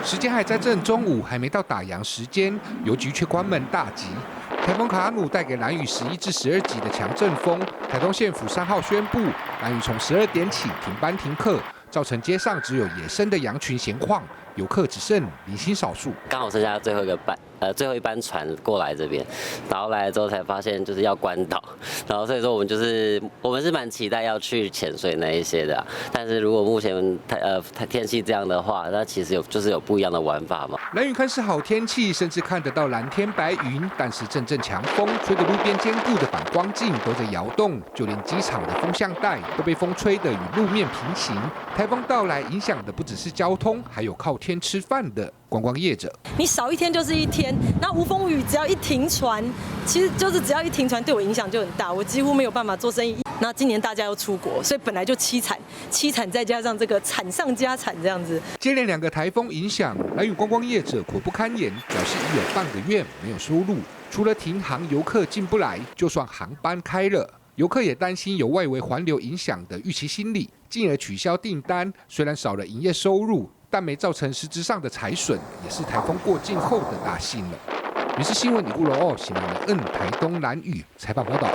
时间还在正中午，还没到打烊时间，邮局却关门大吉。台风卡努带给兰屿11至12级的强阵风，台东县府3号宣布，兰屿从12点起停班停课，造成街上只有野生的羊群闲晃，游客只剩零星少数。刚好剩下最后一班船过来这边，然后来了之后才发现就是要关岛，然后所以说我们是蛮期待要去潜水那一些的、啊，但是如果目前天气这样的话，那其实有不一样的玩法嘛。兰屿看似好天气，甚至看得到蓝天白云，但是阵阵强风吹得路边坚固的反光镜都在摇动，就连机场的风向带都被风吹得与路面平行。台风到来影响的不只是交通，还有靠天吃饭的观光业者。你少一天就是一天，那无风无雨，只要一停船，其实就是只要一停船，对我影响就很大，我几乎没有办法做生意。那今年大家又出国，所以本来就凄惨再加上这个惨上加惨这样子。接连2个台风影响，兰屿观光业者苦不堪言，表示已有半个月没有收入，除了停航游客进不来，就算航班开了，游客也担心有外围环流影响的预期心理，进而取消订单。虽然少了营业收入，但没造成实质上的财损，也是台风过境后的大幸了。民视新闻李顾楼，新闻台东兰屿采访报道。